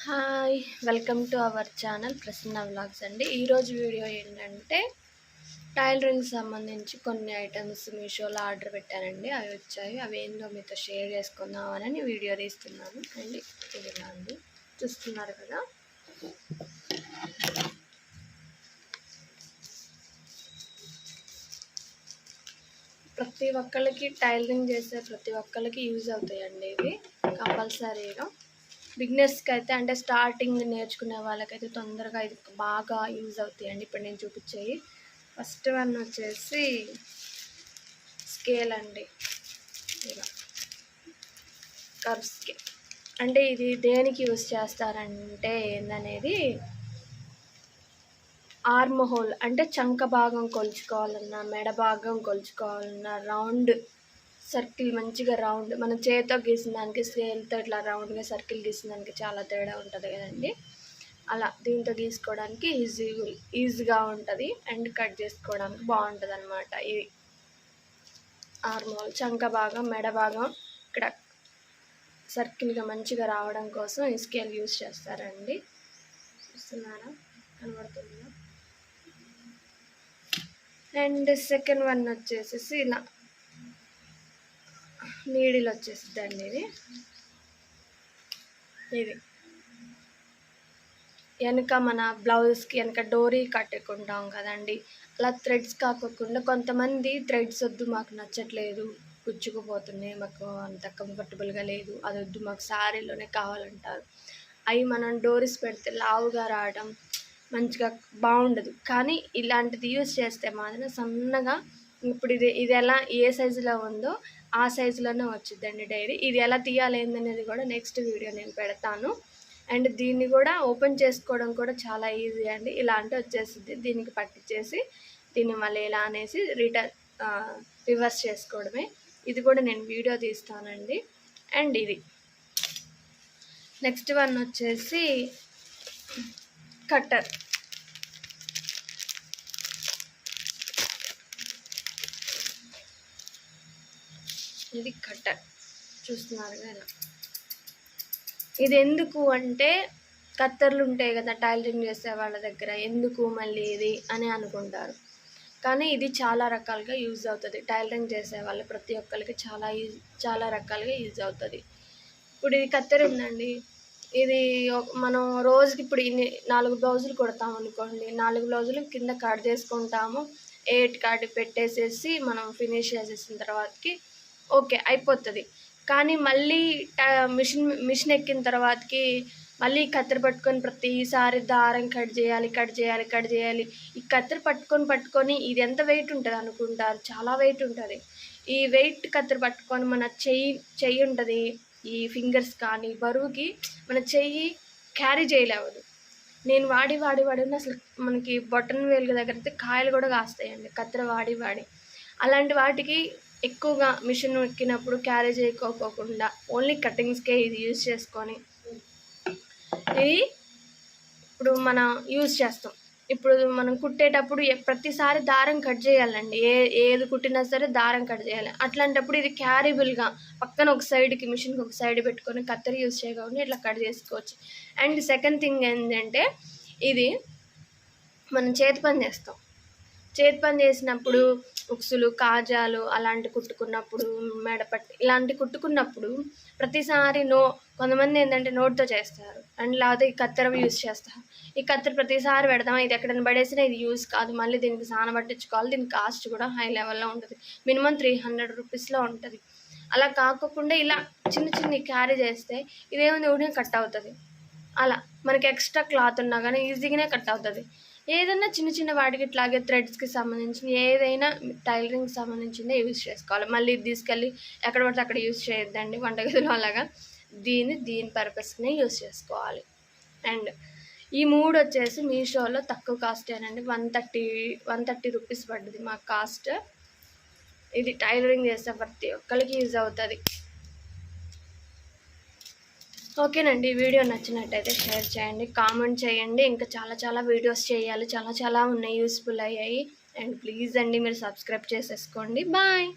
Hi, welcome to our channel Prasanna vlogs అండి. ఈరోజు video ఏంటంటే టైలరింగ్ సంబంధించి కొన్ని ఐటమ్స్ మీషోలో ఆర్డర్ పెట్టానండి. అవి వచ్చాయి. అవి ఏందో మీతో షేర్ చేసుకుందామని వీడియో తీస్తున్నాను అండి. ఇలా అండి, చూస్తున్నారు కదా. ప్రతి ఒక్కరికి టైలరింగ్ చేసే ప్రతి ఒక్కరికి యూజ్ అవుతాయండి ఇవి కంపల్సరీగా. బిగినర్స్కి అయితే అంటే స్టార్టింగ్ నేర్చుకునే వాళ్ళకైతే తొందరగా ఇది బాగా యూజ్ అవుతాయండి. ఇప్పుడు నేను చూపించేవి ఫస్ట్ వన్ వచ్చేసి స్కేల్ అండి. ఇలా కర్వ్ స్కేల్ అంటే ఇది దేనికి యూజ్ చేస్తారంటే ఏందనేది, ఆర్మ్ హోల్ అంటే చంక భాగం కొలుచుకోవాలన్నా, మెడ భాగం కొలుచుకోవాలన్నా, రౌండ్ సర్కిల్ మంచిగా రౌండ్ మన చేతితో గీసిన దానికి స్కేల్తో ఇట్లా రౌండ్గా సర్కిల్ గీసిన దానికి చాలా తేడా ఉంటుంది కదండి. అలా దీంతో గీసుకోవడానికి ఈజీగా ఉంటుంది అండ్ కట్ చేసుకోవడానికి బాగుంటుంది అనమాట. ఇది ఆర్మ్ హోల్ చంక భాగం, మెడ భాగం ఇక్కడ సర్కిల్గా మంచిగా రావడం కోసం ఈ స్కేల్ యూజ్ చేస్తారండి. చూస్తున్నారా, కనబడుతుందా. అండ్ సెకండ్ వన్ వచ్చేసి ఇలా నీడిల్ వచ్చేసిద్దండి. ఇది వెనక మన బ్లౌజ్కి వెనక డోరీ కట్టుకుంటాం కదండి, అలా థ్రెడ్స్ కాకుండా కొంతమంది థ్రెడ్స్ వద్దు, మాకు నచ్చట్లేదు, గుచ్చుకుపోతున్నాయి, మాకు అంత కంఫర్టబుల్గా లేదు, అది వద్దు, మాకు శారీలోనే కావాలంటారు. అవి మనం డోరీస్ పెడితే లావుగా రావడం మంచిగా బాగుండదు. కానీ ఇలాంటిది యూజ్ చేస్తే మాత్రం సన్నగా, ఇప్పుడు ఇది ఎలా ఏ సైజులో ఉందో ఆ సైజులోనే వచ్చిద్దండి డైరీ. ఇది ఎలా తీయాలి ఏందనేది కూడా నెక్స్ట్ వీడియో నేను పెడతాను. అండ్ దీన్ని కూడా ఓపెన్ చేసుకోవడం కూడా చాలా ఈజీ అండి. ఇలాంటి వచ్చేసింది, దీనికి పట్టించేసి దీన్ని మళ్ళీ ఇలా అనేసి రివర్స్ చేసుకోవడమే. ఇది కూడా నేను వీడియో తీస్తానండి. అండ్ ఇది నెక్స్ట్ వన్ వచ్చేసి కట్టర్. ఇది కట్టర్ చూస్తున్నారు కదా. ఇది ఎందుకు అంటే కత్తర్లు ఉంటాయి కదా టైలరింగ్ చేసే వాళ్ళ దగ్గర, ఎందుకు మళ్ళీ ఇది అని అనుకుంటారు. కానీ ఇది చాలా రకాలుగా యూజ్ అవుతుంది. టైలరింగ్ చేసే వాళ్ళు ప్రతి ఒక్కరికి చాలా రకాలుగా యూజ్ అవుతుంది. ఇప్పుడు ఇది కత్తెర ఉందండి, ఇది మనం రోజుకి ఇప్పుడు 4 బ్లౌజులు కుడతాం అనుకోండి, 4 బ్లౌజులు కింద కట్ చేసుకుంటాము. 8 కాటి పెట్టేసేసి మనం ఫినిష్ చేసేసిన తర్వాతకి ఓకే అయిపోతుంది. కానీ మళ్ళీ మిషన్ ఎక్కిన తర్వాతకి మళ్ళీ కత్తెర పట్టుకొని ప్రతిసారి దారం కట్ చేయాలి. ఈ కత్తెర పట్టుకొని ఇది ఎంత వెయిట్ ఉంటుంది అనుకుంటారు, చాలా వెయిట్ ఉంటుంది. ఈ వెయిట్ కత్తెర పట్టుకొని మన చెయ్యి ఉంటుంది, ఈ ఫింగర్స్ కానీ బరువుకి మన చెయ్యి క్యారీ చేయలేవదు. నేను వాడి అసలు మనకి బొటన్ వేలు దగ్గర అయితే కాయలు కూడా కాస్తాయండి కత్తెర వాడి. అలాంటి వాటికి ఎక్కువగా మిషన్ ఎక్కినప్పుడు క్యారీ చేయకోకుండా ఓన్లీ కటింగ్స్కే ఇది యూజ్ చేసుకొని ఇది ఇప్పుడు మనం యూజ్ చేస్తాం. ఇప్పుడు మనం కుట్టేటప్పుడు ప్రతిసారి దారం కట్ చేయాలండి, ఏది కుట్టినా సరే దారం కట్ చేయాలి. అట్లాంటప్పుడు ఇది క్యారీబుల్గా పక్కన ఒక సైడ్కి మిషన్కి ఒక సైడ్ పెట్టుకొని కత్తెర యూజ్ చేయకుండా ఇట్లా కట్ చేసుకోవచ్చు. అండ్ సెకండ్ థింగ్ ఏంటంటే, ఇది మనం చేతి పని చేసినప్పుడు ఉక్సులు, కాజాలు అలాంటి కుట్టుకున్నప్పుడు, మెడపట్టి ఇలాంటి కుట్టుకున్నప్పుడు ప్రతిసారి కొంతమంది ఏంటంటే నోట్తో చేస్తారు అండ్ లేకపోతే ఈ కత్తెర యూజ్ చేస్తారు. ఈ కత్తెర ప్రతిసారి పెడతాం, ఇది ఎక్కడైనా పడేసినా ఇది యూజ్ కాదు, మళ్ళీ దీనికి సాన పట్టించుకోవాలి. దీని కాస్ట్ కూడా హై లెవెల్లో ఉంటుంది, మినిమం 300 రూపీస్లో ఉంటుంది. అలా కాకుండా ఇలా చిన్న క్యారీ చేస్తే ఇదేముంది ఊరికే కట్ అవుతుంది. అలా మనకి ఎక్స్ట్రా క్లాత్ ఉన్నా కానీ ఈజీగానే కట్ అవుతుంది. ఏదైనా చిన్న వాటికి ఇట్లాగే థ్రెడ్స్కి సంబంధించిన ఏదైనా టైలరింగ్కి సంబంధించిందే యూజ్ చేసుకోవాలి. మళ్ళీ ఇది తీసుకెళ్ళి ఎక్కడ పడితే అక్కడ యూజ్ చేయొద్దండి వంటగదిలో. అలాగా దీని పర్పస్నే యూజ్ చేసుకోవాలి. అండ్ ఈ 3 వచ్చేసి మీషోలో తక్కువ కాస్టేనండి, 130 రూపీస్ పడ్డది మా కాస్ట్. ఇది టైలరింగ్ చేసే ప్రతి ఒక్కరికి యూజ్ అవుతుంది. ఓకేనండి, వీడియో నచ్చినట్టయితే షేర్ చేయండి, కామెంట్ చేయండి. ఇంకా చాలా వీడియోస్ చేయాలి, చాలా ఉన్నాయి యూస్ఫుల్ అయ్యాయి. అండ్ ప్లీజ్ అండి మీరు సబ్స్క్రైబ్ చేసేసుకోండి. బాయ్.